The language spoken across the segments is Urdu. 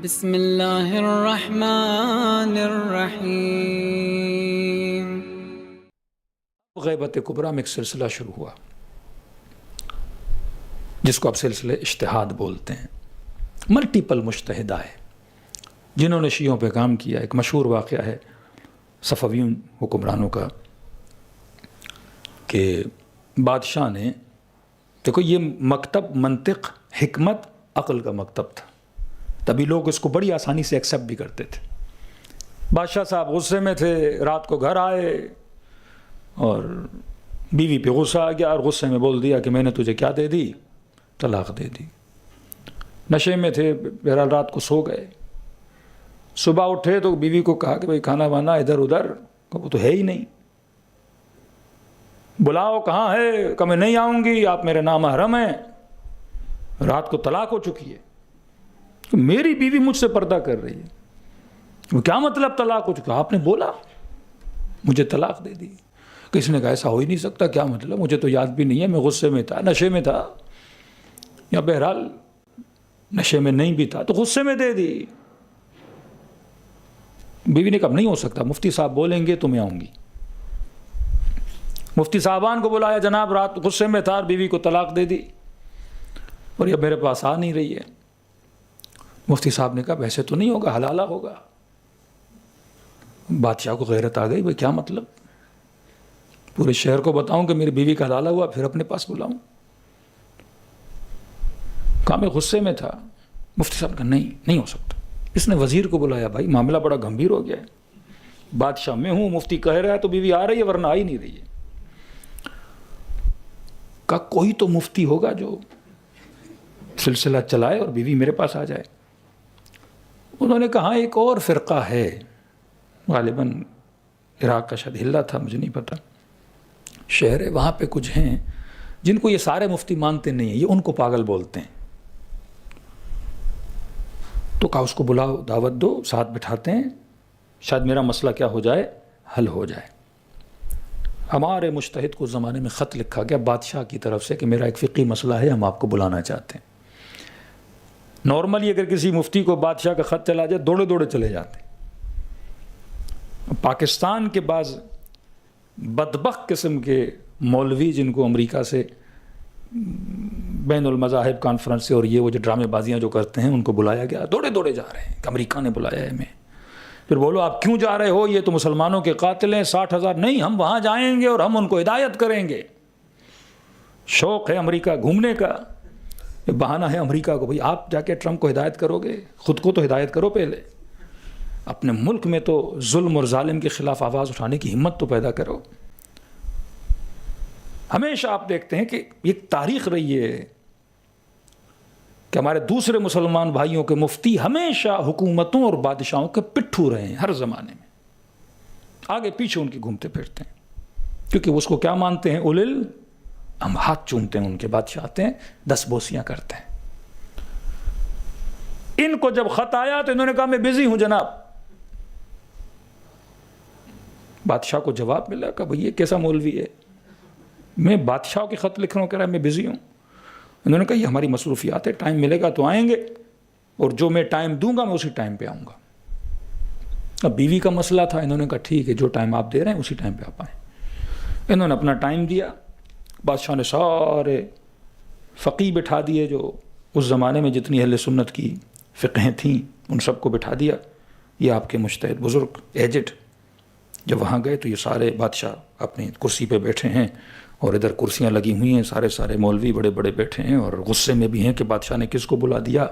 بسم اللہ الرحمن الرحیم۔ غیبت کبریٰ میں ایک سلسلہ شروع ہوا جس کو اب سلسلہ اجتہاد بولتے ہیں۔ ملٹیپل مجتہدہ ہے جنہوں نے شیعوں پہ کام کیا۔ ایک مشہور واقعہ ہے صفویون حکمرانوں کا کہ بادشاہ نے، دیکھو یہ مکتب منطق، حکمت، عقل کا مکتب تھا، تبھی لوگ اس کو بڑی آسانی سے ایکسیپٹ بھی کرتے تھے۔ بادشاہ صاحب غصے میں تھے، رات کو گھر آئے اور بیوی پہ غصہ آ گیا اور غصے میں بول دیا کہ میں نے تجھے کیا دے دی؟ طلاق دے دی۔ نشے میں تھے، بہرحال رات کو سو گئے۔ صبح اٹھے تو بیوی کو کہا کہ بھائی کھانا وانا ادھر ادھر، وہ تو ہے ہی نہیں، بلاؤ کہاں ہے؟ کہ میں نہیں آؤں گی، آپ میرے نامحرم ہیں، رات کو طلاق ہو چکی ہے۔ میری بیوی مجھ سے پردہ کر رہی ہے، وہ کیا مطلب طلاق ہو چکا؟ آپ نے بولا مجھے طلاق دے دی۔ کسی نے کہا ایسا ہو ہی نہیں سکتا، کیا مطلب؟ مجھے تو یاد بھی نہیں ہے، میں غصے میں تھا، نشے میں تھا، یا بہرحال نشے میں نہیں بھی تھا تو غصے میں دے دی۔ بیوی نے کہا نہیں ہو سکتا، مفتی صاحب بولیں گے تو میں آؤں گی۔ مفتی صاحبان کو بلایا، جناب رات غصے میں تھا اور بیوی کو طلاق دے دی اور یہ میرے پاس آ نہیں رہی ہے۔ مفتی صاحب نے کہا ویسے تو نہیں ہوگا، حلالہ ہوگا۔ بادشاہ کو غیرت آ گئی، بھائی کیا مطلب؟ پورے شہر کو بتاؤں کہ میری بیوی کا حلالہ ہوا پھر اپنے پاس بلاؤں؟ کہا میں غصے میں تھا۔ مفتی صاحب نے کہا نہیں ہو سکتا۔ اس نے وزیر کو بلایا، بھائی معاملہ بڑا گمبھیر ہو گیا ہے، بادشاہ میں ہوں، مفتی کہہ رہا ہے تو بیوی آ رہی ہے ورنہ آ ہی نہیں رہی ہے۔ کہا کوئی تو مفتی ہوگا جو سلسلہ چلائے اور بیوی میرے پاس آ جائے۔ انہوں نے کہا ایک اور فرقہ ہے، غالباً عراق کا شاید ہلہ تھا، مجھے نہیں پتا، شہر ہے، وہاں پہ کچھ ہیں جن کو یہ سارے مفتی مانتے نہیں ہیں، یہ ان کو پاگل بولتے ہیں۔ تو کہا اس کو بلاؤ، دعوت دو، ساتھ بٹھاتے ہیں، شاید میرا مسئلہ کیا ہو جائے، حل ہو جائے۔ ہمارے مجتہد کو اس زمانے میں خط لکھا گیا بادشاہ کی طرف سے کہ میرا ایک فقہی مسئلہ ہے، ہم آپ کو بلانا چاہتے ہیں۔ نارملی اگر کسی مفتی کو بادشاہ کا خط چلا جائے دوڑے دوڑے چلے جاتے ہیں۔ پاکستان کے بعض بدبخت قسم کے مولوی جن کو امریکہ سے بین المذاہب کانفرنس سے اور یہ وہ جو ڈرامے بازیاں جو کرتے ہیں ان کو بلایا گیا، دوڑے دوڑے جا رہے ہیں کہ امریکہ نے بلایا ہے ہمیں۔ پھر بولو آپ کیوں جا رہے ہو؟ یہ تو مسلمانوں کے قاتل ہیں، 60,000 نہیں، ہم وہاں جائیں گے اور ہم ان کو ہدایت کریں گے۔ شوق ہے امریکہ گھومنے کا، یہ بہانہ ہے امریکہ کو، بھئی آپ جا کے ٹرمپ کو ہدایت کرو گے؟ خود کو تو ہدایت کرو پہلے، اپنے ملک میں تو ظلم اور ظالم کے خلاف آواز اٹھانے کی ہمت تو پیدا کرو۔ ہمیشہ آپ دیکھتے ہیں کہ ایک تاریخ رہی ہے کہ ہمارے دوسرے مسلمان بھائیوں کے مفتی ہمیشہ حکومتوں اور بادشاہوں کے پٹھو رہے ہیں، ہر زمانے میں آگے پیچھے ان کی گھومتے پھرتے ہیں، کیونکہ اس کو کیا مانتے ہیں؟ ہم ہاتھ چومتے ہیں ان کے، بادشاہ آتے ہیں 10 بوسیاں کرتے ہیں۔ ان کو جب خط آیا تو انہوں نے کہا میں بزی ہوں جناب۔ بادشاہ کو جواب ملا کہ بھئی یہ کیسا مولوی ہے، میں بادشاہ کے خط لکھ رہا ہوں، کہہ رہا ہے میں بزی ہوں۔ انہوں نے کہا یہ ہماری مصروفیات ہے، ٹائم ملے گا تو آئیں گے، اور جو میں ٹائم دوں گا میں اسی ٹائم پہ آؤں گا۔ اب بیوی کا مسئلہ تھا، انہوں نے کہا ٹھیک ہے جو ٹائم آپ دے رہے ہیں اسی ٹائم پہ آپ آئیں۔ انہوں نے اپنا ٹائم دیا، بادشاہ نے سارے فقیہ بٹھا دیے جو اس زمانے میں جتنی اہل سنت کی فقہیں تھیں ان سب کو بٹھا دیا، یہ آپ کے مجتہد بزرگ ایجڈ۔ جب وہاں گئے تو یہ سارے بادشاہ اپنی کرسی پہ بیٹھے ہیں اور ادھر کرسیاں لگی ہوئی ہیں، سارے مولوی بڑے بڑے بیٹھے ہیں اور غصے میں بھی ہیں کہ بادشاہ نے کس کو بلا دیا،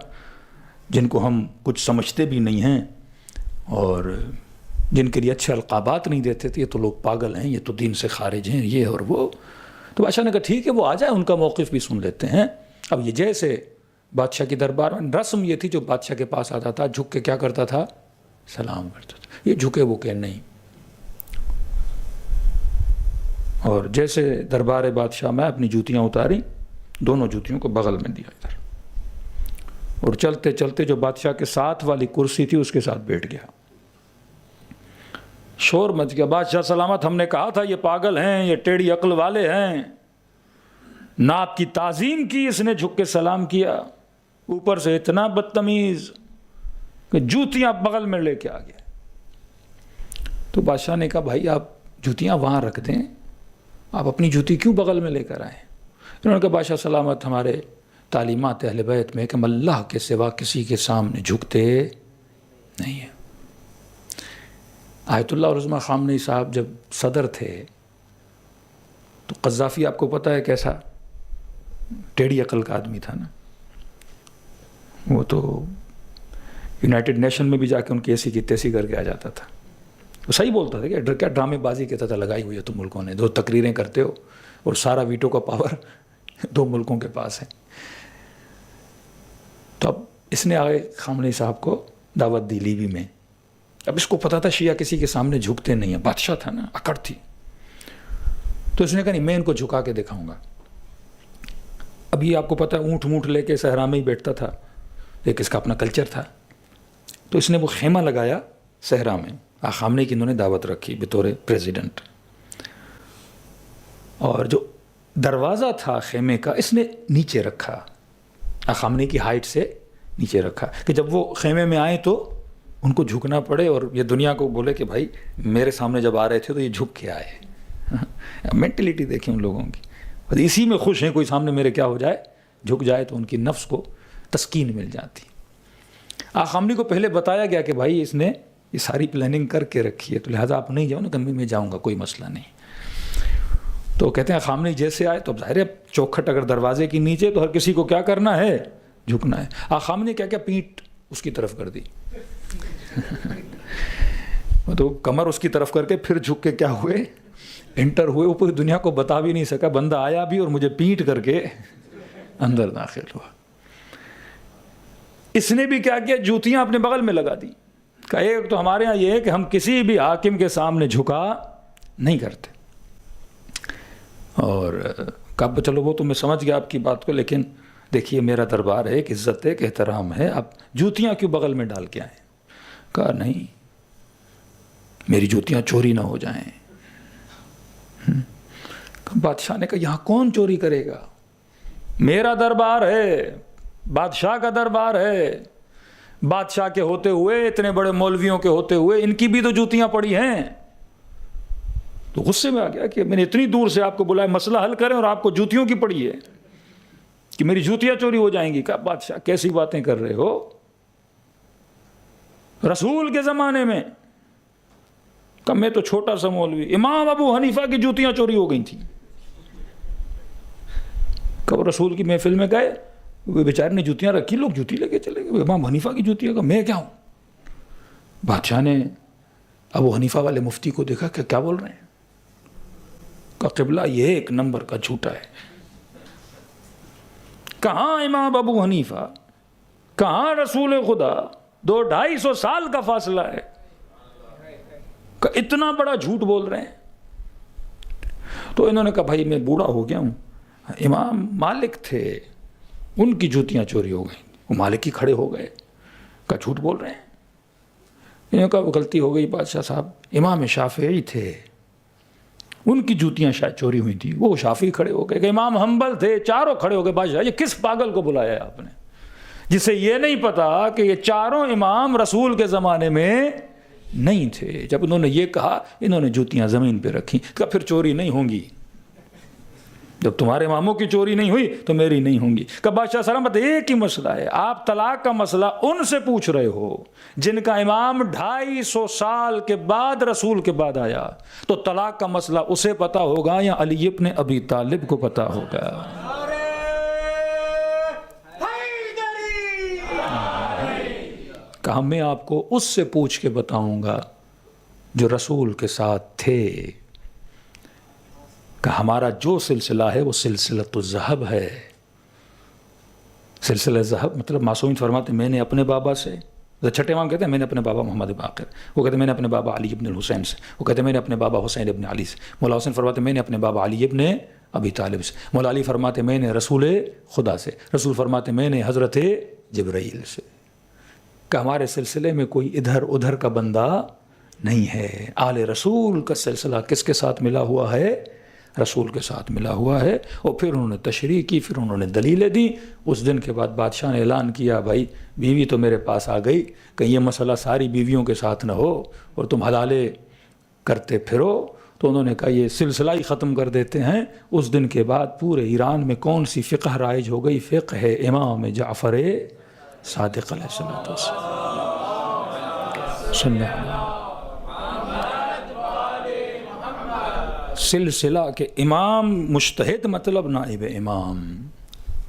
جن کو ہم کچھ سمجھتے بھی نہیں ہیں اور جن کے لیے اچھے القابات نہیں دیتے تھے، یہ تو لوگ پاگل ہیں، یہ تو دین سے خارج ہیں، یہ اور وہ۔ تو بادشاہ نے کہا ٹھیک ہے وہ آ جائے، ان کا موقف بھی سن لیتے ہیں۔ اب یہ جیسے بادشاہ کی دربار میں رسم یہ تھی، جو بادشاہ کے پاس آتا تھا جھک کے کیا کرتا تھا؟ سلام کرتا تھا۔ یہ جھکے وہ کہ نہیں، اور جیسے دربار بادشاہ میں اپنی جوتیاں اتاری، دونوں جوتیوں کو بغل میں دیا ادھر، اور چلتے چلتے جو بادشاہ کے ساتھ والی کرسی تھی اس کے ساتھ بیٹھ گیا۔ شور مچ گیا، بادشاہ سلامت، ہم نے کہا تھا یہ پاگل ہیں، یہ ٹیڑھی عقل والے ہیں۔ نعت کی تعظیم کی، اس نے جھک کے سلام کیا، اوپر سے اتنا بدتمیز کہ جوتیاں بغل میں لے کے آ گیا. تو بادشاہ نے کہا بھائی آپ جوتیاں وہاں رکھ دیں, آپ اپنی جوتی کیوں بغل میں لے کر آئیں؟ انہوں نے کہا بادشاہ سلامت, ہمارے تعلیمات اہل بیت میں کہ ہم اللہ کے سوا کسی کے سامنے جھکتے نہیں ہیں. آیت اللہ عظمہ خامنئی صاحب جب صدر تھے تو قذافی آپ کو پتہ ہے کیسا ٹیڑھی عقل کا آدمی تھا نا. وہ تو یونائٹڈ نیشن میں بھی جا کے ان کی ایسی کی تیسی کر کے آ جاتا تھا. وہ صحیح بولتا تھا کہ کیا ڈرامے بازی کہتا تھا لگائی ہوئی ہے تم ملکوں نے, 2 تقریریں کرتے ہو اور سارا ویٹو کا پاور 2 ملکوں کے پاس ہے. تو اب اس نے آگے خامنئی صاحب کو دعوت دی لیبی میں. اب اس کو پتا تھا شیعہ کسی کے سامنے جھکتے نہیں ہیں, بادشاہ تھا نا, اکڑ تھی. تو اس نے کہا نہیں میں ان کو جھکا کے دکھاؤں گا. اب یہ آپ کو پتا ہے اونٹ لے کے صحرا میں ہی بیٹھتا تھا, ایک اس کا اپنا کلچر تھا. تو اس نے وہ خیمہ لگایا صحرا میں, خامنئی کی انہوں نے دعوت رکھی بطور پریزیڈنٹ, اور جو دروازہ تھا خیمے کا اس نے نیچے رکھا, خامنئی کی ہائٹ سے نیچے رکھا کہ جب وہ خیمے میں آئے تو ان کو جھکنا پڑے اور یہ دنیا کو بولے کہ بھائی میرے سامنے جب آ رہے تھے تو یہ جھک کے آئے. مینٹلٹی دیکھیں ان لوگوں کی, اسی میں خوش ہیں, کوئی سامنے میرے کیا ہو جائے, جھک جائے تو ان کی نفس کو تسکین مل جاتی. خامنئی کو پہلے بتایا گیا کہ بھائی اس نے یہ ساری پلاننگ کر کے رکھی ہے تو لہٰذا آپ نہیں جاؤ نا, کہ میں جاؤں گا کوئی مسئلہ نہیں. تو کہتے ہیں خامنئی جیسے آئے تو اب ظاہر ہے چوکھٹ اگر دروازے کی نیچے تو ہر کسی کو کیا کرنا ہے, جھکنا ہے. خامنئی کیا پیٹھ اس کی طرف کر دی تو کمر اس کی طرف کر کے پھر جھک کے کیا ہوئے, انٹر ہوئے. وہ پوری دنیا کو بتا بھی نہیں سکا, بندہ آیا بھی اور مجھے پیٹ کر کے اندر داخل ہوا. اس نے بھی کیا کیا, جوتیاں اپنے بغل میں لگا دی. کہ ایک تو ہمارے ہاں یہ ہے کہ ہم کسی بھی حاکم کے سامنے جھکا نہیں کرتے. اور کہا چلو وہ تو میں سمجھ گیا آپ کی بات کو, لیکن دیکھیے میرا دربار ہے, ایک عزت ہے, ایک احترام ہے, آپ جوتیاں کیوں بغل میں ڈال کے آئیں؟ کہا نہیں میری جوتیاں چوری نہ ہو جائیں. بادشاہ نے کہا یہاں کون چوری کرے گا, میرا دربار ہے, بادشاہ کا دربار ہے. بادشاہ کے ہوتے ہوئے, اتنے بڑے مولویوں کے ہوتے ہوئے ان کی بھی تو جوتیاں پڑی ہیں. تو غصے میں آ گیا کہ میں نے اتنی دور سے آپ کو بلایا مسئلہ حل کریں اور آپ کو جوتیوں کی پڑی ہے کہ میری جوتیاں چوری ہو جائیں گی. کہا بادشاہ کیسی باتیں کر رہے ہو, رسول کے زمانے میں. کہا میں تو چھوٹا سا مولوی, امام ابو حنیفہ کی جوتیاں چوری ہو گئی تھیں. کہا رسول کی محفل میں گئے, وہ بیچارے نے جوتیاں رکھی, لوگ جوتی لے کے چلے گئے, امام حنیفہ کی جوتیاں. کا میں کیا ہوں؟ بادشاہ نے ابو حنیفہ والے مفتی کو دیکھا کہ کیا بول رہے ہیں. کا قبلہ یہ 1 نمبر کا جھوٹا ہے. کہاں امام ابو حنیفہ, کہاں رسول خدا, 200-250 سال کا فاصلہ ہے, کہ اتنا بڑا جھوٹ بول رہے ہیں. تو انہوں نے کہا بھائی میں بوڑھا ہو گیا ہوں, امام مالک تھے ان کی جوتیاں چوری ہو گئیں, وہ مالک ہی کھڑے ہو گئے. کہا جھوٹ بول رہے ہیں. انہوں نے کہا وہ غلطی ہو گئی بادشاہ صاحب, امام شافعی تھے ان کی جوتیاں شاید چوری ہوئی تھی, وہ شافعی کھڑے ہو گئے. کہ امام حنبل تھے, چاروں کھڑے ہو گئے. بادشاہ یہ کس پاگل کو بلایا ہے آپ نے, جسے یہ نہیں پتا کہ یہ چاروں امام رسول کے زمانے میں نہیں تھے. جب انہوں نے یہ کہا, انہوں نے جوتیاں زمین پہ رکھی. کہا پھر چوری نہیں ہوں گی, جب تمہارے اماموں کی چوری نہیں ہوئی تو میری نہیں ہوں گی. کہ بادشاہ سلامت ایک ہی مسئلہ ہے, آپ طلاق کا مسئلہ ان سے پوچھ رہے ہو جن کا امام 250 سال کے بعد رسول کے بعد آیا, تو طلاق کا مسئلہ اسے پتا ہوگا یا علی ابن ابی طالب کو پتا ہوگا. کہا میں آپ کو اس سے پوچھ کے بتاؤں گا جو رسول کے ساتھ تھے. کہ ہمارا جو سلسلہ ہے وہ سلسلۃ الذہب ہے. سلسلہ ذہب مطلب معصومین فرماتے ہیں میں نے اپنے بابا سے, چھٹے امام کہتے ہیں میں نے اپنے بابا محمد باقر, وہ کہتے ہیں میں نے اپنے بابا علی ابن الحسین سے, وہ کہتے ہیں میں نے اپنے بابا حسین ابن علی سے. مولا حسین فرماتے ہیں میں نے اپنے بابا علی ابن ابی طالب سے. مولا علی فرماتے ہیں میں نے رسول خدا سے. رسول فرماتے ہیں میں نے حضرت جبرائیل سے. کہ ہمارے سلسلے میں کوئی ادھر ادھر کا بندہ نہیں ہے. آل رسول کا سلسلہ کس کے ساتھ ملا ہوا ہے؟ رسول کے ساتھ ملا ہوا ہے. اور پھر انہوں نے تشریح کی, پھر انہوں نے دلیلیں دی. اس دن کے بعد بادشاہ نے اعلان کیا, بھائی بیوی تو میرے پاس آ گئی, کہیں یہ مسئلہ ساری بیویوں کے ساتھ نہ ہو اور تم حلالے کرتے پھرو. تو انہوں نے کہا یہ سلسلہ ہی ختم کر دیتے ہیں. اس دن کے بعد پورے ایران میں کون سی فقہ رائج ہو گئی؟ فقہ امام جعفر صادق علیہ الصلوۃ والسلام. سلسلہ کے امام مجتہد مطلب نائب امام.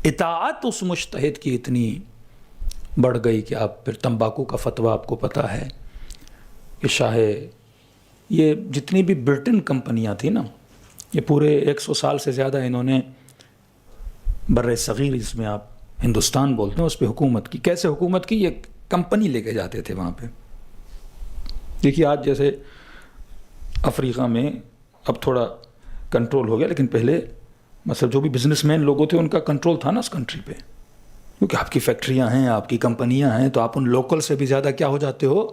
اطاعت اس مجتہد کی اتنی بڑھ گئی کہ آپ پھر تمباکو کا فتویٰ آپ کو پتہ ہے کہ شاہ یہ جتنی بھی برٹن کمپنیاں تھیں نا, یہ پورے 100 سال سے زیادہ انہوں نے بر صغیر, اس میں آپ ہندوستان بولتے ہیں, اس پہ حکومت کی. کیسے حکومت کی؟ یہ کمپنی لے کے جاتے تھے وہاں پہ. دیکھیے آج جیسے افریقہ میں اب تھوڑا کنٹرول ہو گیا, لیکن پہلے مثلا جو بھی بزنس مین لوگوں تھے ان کا کنٹرول تھا نا اس کنٹری پہ, کیونکہ آپ کی فیکٹریاں ہیں, آپ کی کمپنیاں ہیں, تو آپ ان لوکل سے بھی زیادہ کیا ہو جاتے ہو.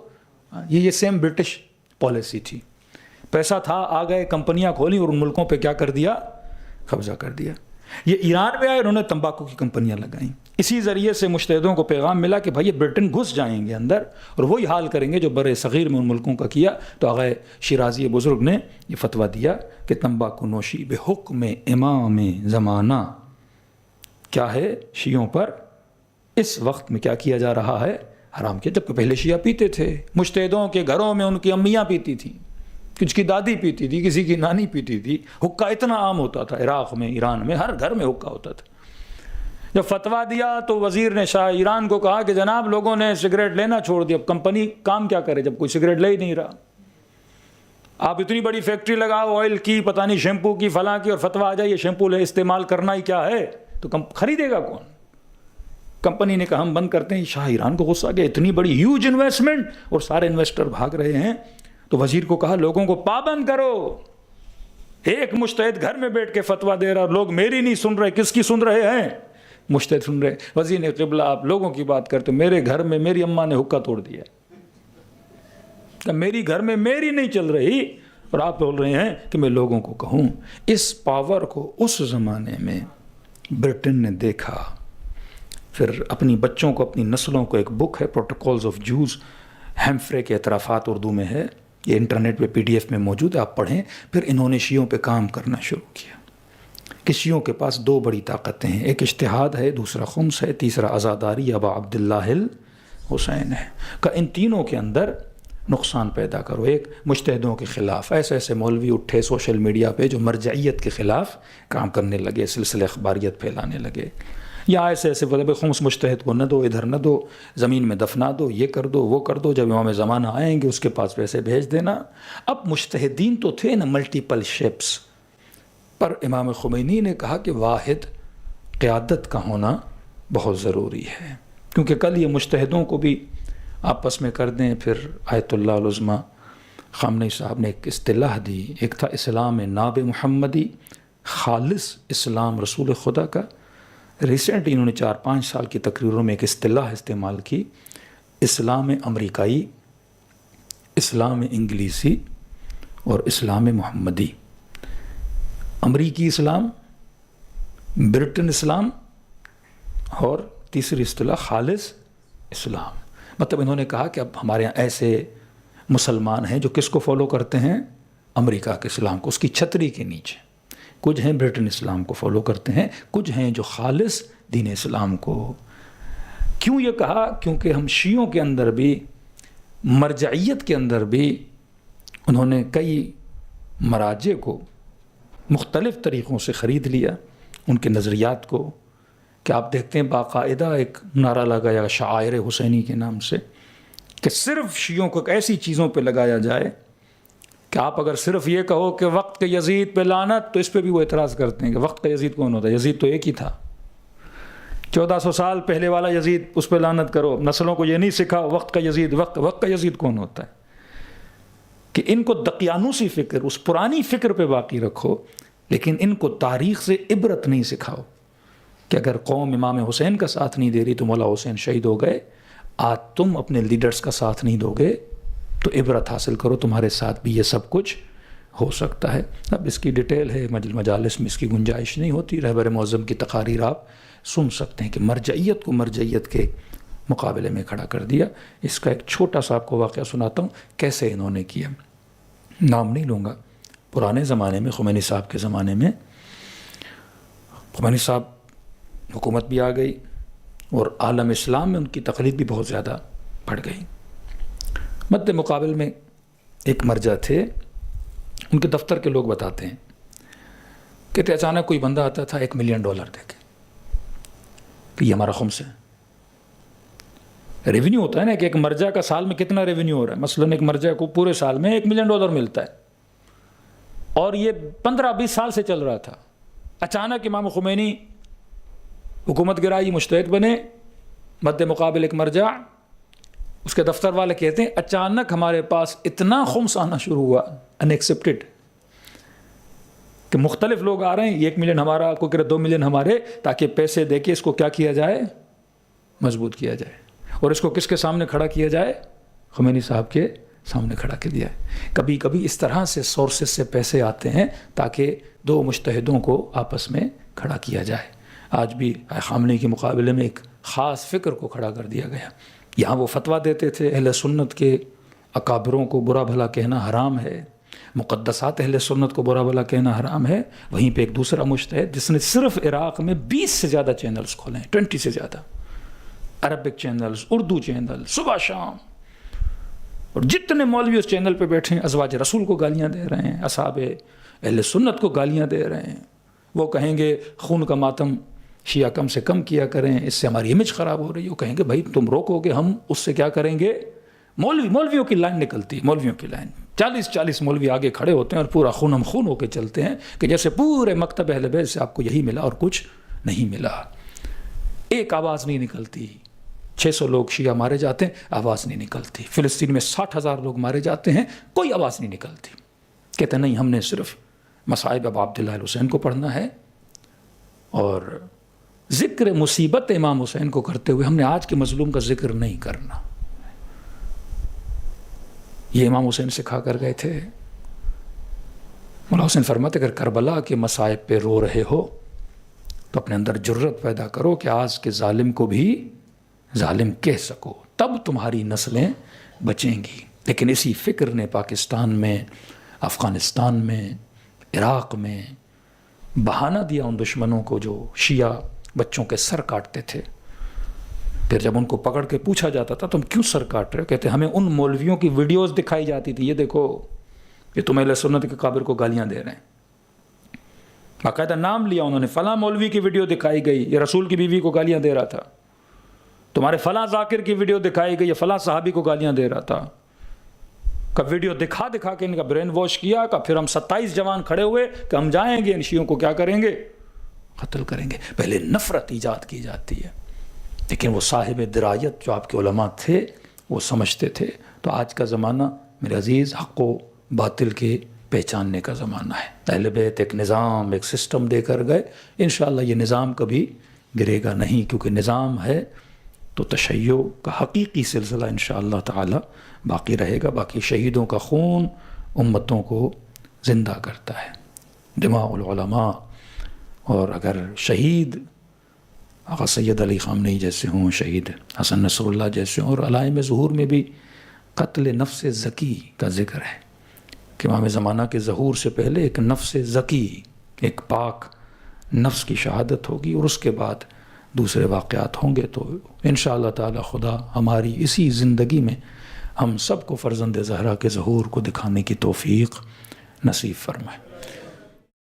یہ سیم برٹش پالیسی تھی. پیسہ تھا, آ گئے, کمپنیاں کھولیں اور ان ملکوں پہ کیا کر دیا؟ قبضہ کر دیا. یہ ایران میں آئے, انہوں نے تمباکو کی کمپنیاں لگائیں. اسی ذریعے سے مجتہدوں کو پیغام ملا کہ بھائی یہ برٹن گھس جائیں گے اندر اور وہی حال کریں گے جو بر صغیر میں ان ملکوں کا کیا. تو آغا شیرازی بزرگ نے یہ فتویٰ دیا کہ تمباکو نوشی بحکم امام زمانہ کیا ہے, شیعوں پر اس وقت میں کیا کیا جا رہا ہے؟ حرام کیا. جبکہ پہلے شیعہ پیتے تھے, مجتہدوں کے گھروں میں ان کی امیاں پیتی تھیں, کچھ کی دادی پیتی تھی, کسی کی نانی پیتی تھی. حقہ اتنا عام ہوتا تھا عراق میں, ایران میں, ہر گھر میں حقہ ہوتا تھا. جب فتویٰ دیا تو وزیر نے شاہ ایران کو کہا کہ جناب لوگوں نے سگریٹ لینا چھوڑ دیا, اب کمپنی کام کیا کرے جب کوئی سگریٹ لے ہی نہیں رہا. آپ اتنی بڑی فیکٹری لگاؤ آئل کی, پتہ نہیں شیمپو کی, فلاں کی, اور فتویٰ آ جائے یہ شیمپو لے استعمال کرنا ہی کیا ہے, تو خریدے گا کون؟ کمپنی نے کہا ہم بند کرتے ہیں. شاہ ایران کو غصہ آ گیا, اتنی بڑی ہیوج انویسٹمنٹ اور سارے انویسٹر بھاگ رہے ہیں. تو وزیر کو کہا لوگوں کو پابند کرو. ایک مجتہد گھر میں بیٹھ کے فتویٰ دے رہا, لوگ میری نہیں سن رہے, کس کی سن رہے ہیں؟ مجتہد سن رہے. وزیر نے قبلہ آپ لوگوں کی بات کرتے, میرے گھر میں میری اماں نے حقہ توڑ دیا, میری گھر میں میری نہیں چل رہی اور آپ بول رہے ہیں کہ میں لوگوں کو کہوں. اس پاور کو اس زمانے میں برٹن نے دیکھا. پھر اپنی بچوں کو, اپنی نسلوں کو ایک بک ہے پروٹوکولز آف جوز, ہیمفرے کے اعترافات اردو میں ہے, یہ انٹرنیٹ پہ PDF میں موجود ہے, آپ پڑھیں. پھر انہوں نے شیعوں پہ کام کرنا شروع کیا کہ شیعوں کے پاس 2 بڑی طاقتیں ہیں, ایک اجتہاد ہے, دوسرا خمس ہے, تیسرا عزاداری ابا عبداللہ الحسین ہے. کہ ان تینوں کے اندر نقصان پیدا کرو. ایک مجتہدوں کے خلاف ایسے ایسے مولوی اٹھے سوشل میڈیا پہ جو مرجعیت کے خلاف کام کرنے لگے, سلسلہ اخباریت پھیلانے لگے, یا ایسے ایسے خمس مجتہد کو نہ دو, ادھر نہ دو, زمین میں دفنا دو, یہ کر دو, وہ کر دو, جب امام زمانہ آئیں گے اس کے پاس پیسے بھیج دینا. اب مجتہدین تو تھے نا ملٹیپل شپس, پر امام خمینی نے کہا کہ واحد قیادت کا ہونا بہت ضروری ہے, کیونکہ کل یہ مجتہدوں کو بھی آپس میں کر دیں. پھر آیت اللہ العظمی خامنئی صاحب نے ایک اصطلاح دی, ایک تھا اسلام ناب محمدی, خالص اسلام رسول خدا کا. ریسنٹلی انہوں نے 4-5 سال کی تقریروں میں ایک اصطلاح استعمال کی, اسلام امریکائی, اسلام انگلیسی اور اسلام محمدی. امریکی اسلام, برٹن اسلام, اور تیسری اصطلاح خالص اسلام. مطلب انہوں نے کہا کہ اب ہمارے یہاں ایسے مسلمان ہیں جو کس کو فالو کرتے ہیں؟ امریکہ کے اسلام کو, اس کی چھتری کے نیچے. کچھ ہیں برٹن اسلام کو فالو کرتے ہیں, کچھ ہیں جو خالص دین اسلام کو. کیوں یہ کہا؟ کیونکہ ہم شیعوں کے اندر بھی, مرجعیت کے اندر بھی انہوں نے کئی مراجع کو مختلف طریقوں سے خرید لیا, ان کے نظریات کو. کہ آپ دیکھتے ہیں باقاعدہ ایک نعرہ لگایا شعائر حسینی کے نام سے کہ صرف شیعوں کو ایسی چیزوں پہ لگایا جائے کہ آپ اگر صرف یہ کہو کہ وقت کے یزید پہ لعنت, تو اس پہ بھی وہ اعتراض کرتے ہیں کہ وقت کا یزید کون ہوتا ہے؟ یزید تو ایک ہی تھا, 1400 سال پہلے والا یزید, اس پہ لعنت کرو. نسلوں کو یہ نہیں سکھاؤ وقت کا یزید, وقت کا یزید کون ہوتا ہے؟ کہ ان کو دقیانوسی فکر, اس پرانی فکر پہ باقی رکھو, لیکن ان کو تاریخ سے عبرت نہیں سکھاؤ کہ اگر قوم امام حسین کا ساتھ نہیں دے رہی تو مولا حسین شہید ہو گئے, آج تم اپنے لیڈرز کا ساتھ نہیں دو گے تو عبرت حاصل کرو, تمہارے ساتھ بھی یہ سب کچھ ہو سکتا ہے. اب اس کی ڈیٹیل ہے، مجالس میں اس کی گنجائش نہیں ہوتی. رہبر معظم کی تقاریر آپ سن سکتے ہیں کہ مرجعیت کو مرجعیت کے مقابلے میں کھڑا کر دیا. اس کا ایک چھوٹا سا آپ کو واقعہ سناتا ہوں کیسے انہوں نے کیا. نام نہیں لوں گا. پرانے زمانے میں خمینی صاحب کے زمانے میں خمینی صاحب حکومت بھی آ گئی اور عالم اسلام میں ان کی تقلید بھی بہت زیادہ بڑھ گئی. مد مقابل میں ایک مرجع تھے، ان کے دفتر کے لوگ بتاتے ہیں کہتے اچانک کوئی بندہ آتا تھا $1 ملین دے کے کہ یہ ہمارا خمس ہے. ریونیو ہوتا ہے نا کہ ایک مرجع کا سال میں کتنا ریونیو ہو رہا ہے. مثلاً ایک مرجع کو پورے سال میں $1 ملین ملتا ہے اور یہ 15-20 سال سے چل رہا تھا. اچانک امام خمینی حکومت گرائی مجتہد بنے، مد مقابل ایک مرجع. اس کے دفتر والے کہتے ہیں اچانک ہمارے پاس اتنا خمس آنا شروع ہوا ان ایکسیپٹڈ کہ مختلف لوگ آ رہے ہیں، 1 ملین ہمارا، کوئی کہہ رہا 2 ملین ہمارے، تاکہ پیسے دے کے اس کو کیا کیا جائے، مضبوط کیا جائے. اور اس کو کس کے سامنے کھڑا کیا جائے؟ خمینی صاحب کے سامنے کھڑا کر دیا ہے. کبھی کبھی اس طرح سے سورسز سے پیسے آتے ہیں تاکہ دو مجتہدوں کو آپس میں کھڑا کیا جائے. آج بھی خامنئی کے مقابلے میں ایک خاص فکر کو کھڑا کر دیا گیا. یہاں وہ فتویٰ دیتے تھے اہل سنت کے اکابروں کو برا بھلا کہنا حرام ہے، مقدسات اہل سنت کو برا بھلا کہنا حرام ہے. وہیں پہ ایک دوسرا مجتہد جس نے صرف عراق میں 20 سے زیادہ چینلز کھولے ہیں، 20 سے زیادہ عربک چینلز، اردو چینل، صبح شام، اور جتنے مولوی اس چینل پہ بیٹھے ہیں ازواج رسول کو گالیاں دے رہے ہیں، اصحاب اہل سنت کو گالیاں دے رہے ہیں. وہ کہیں گے خون کا ماتم شیعہ کم سے کم کیا کریں، اس سے ہماری امیج خراب ہو رہی ہے. وہ کہیں گے بھائی تم روکو گے ہم اس سے کیا کریں گے. مولویوں کی لائن نکلتی ہے، مولویوں کی لائن 40 مولوی آگے کھڑے ہوتے ہیں اور پورا خون ہم خون ہو کے چلتے ہیں کہ جیسے پورے مکتب اہل بیت سے آپ کو یہی ملا اور کچھ نہیں ملا. ایک آواز نہیں نکلتی. 600 لوگ شیعہ مارے جاتے ہیں، آواز نہیں نکلتی. فلسطین میں 60,000 لوگ مارے جاتے ہیں، کوئی آواز نہیں نکلتی. کہتے نہیں ہم نے صرف مصائب ابو عبداللہ الحسین کو پڑھنا ہے اور ذکر مصیبت امام حسین کو کرتے ہوئے ہم نے آج کے مظلوم کا ذکر نہیں کرنا. یہ امام حسین سکھا کر گئے تھے. مولا حسین فرماتے اگر کربلا کے مصائب پہ رو رہے ہو تو اپنے اندر جرت پیدا کرو کہ آج کے ظالم کو بھی ظالم کہہ سکو، تب تمہاری نسلیں بچیں گی. لیکن اسی فکر نے پاکستان میں، افغانستان میں، عراق میں بہانہ دیا ان دشمنوں کو جو شیعہ بچوں کے سر کاٹتے تھے. پھر جب ان کو پکڑ کے پوچھا جاتا تھا تم کیوں سر کاٹ رہے ہو، کہتے ہمیں ان مولویوں کی ویڈیوز دکھائی جاتی تھی، یہ دیکھو یہ تم اہل سنت کے قابر کو گالیاں دے رہے ہیں. باقاعدہ نام لیا انہوں نے، فلاں مولوی کی ویڈیو دکھائی گئی، یہ رسول کی بیوی کو گالیاں دے رہا تھا. تمہارے فلاں ذاکر کی ویڈیو دکھائی گئی، فلاں صحابی کو گالیاں دے رہا تھا. کا ویڈیو دکھا کے ان کا برین واش کیا کہ پھر ہم 27 جوان کھڑے ہوئے کہ ہم جائیں گے ان شیعوں کو کیا کریں گے، قتل کریں گے. پہلے نفرت ایجاد کی جاتی ہے، لیکن وہ صاحب درایت جو آپ کے علماء تھے وہ سمجھتے تھے. تو آج کا زمانہ میرے عزیز حق و باطل کے پہچاننے کا زمانہ ہے. اہل بیت ایک نظام، ایک سسٹم دے کر گئے. انشاءاللہ یہ نظام کبھی گرے گا نہیں، کیونکہ نظام ہے تو تشیع کا حقیقی سلسلہ انشاءاللہ تعالی باقی رہے گا. باقی شہیدوں کا خون امتوں کو زندہ کرتا ہے، دماء العلماء. اور اگر شہید آقا سید علی خامنئی جیسے ہوں، شہید حسن نصر اللہ جیسے ہوں، اور علائم ظہور میں بھی قتل نفس زکی کا ذکر ہے کہ امام زمانہ کے ظہور سے پہلے ایک نفس زکی، ایک پاک نفس کی شہادت ہوگی اور اس کے بعد دوسرے واقعات ہوں گے. تو انشاءاللہ تعالی خدا ہماری اسی زندگی میں ہم سب کو فرزند زہرا کے ظہور کو دکھانے کی توفیق نصیب فرمائے.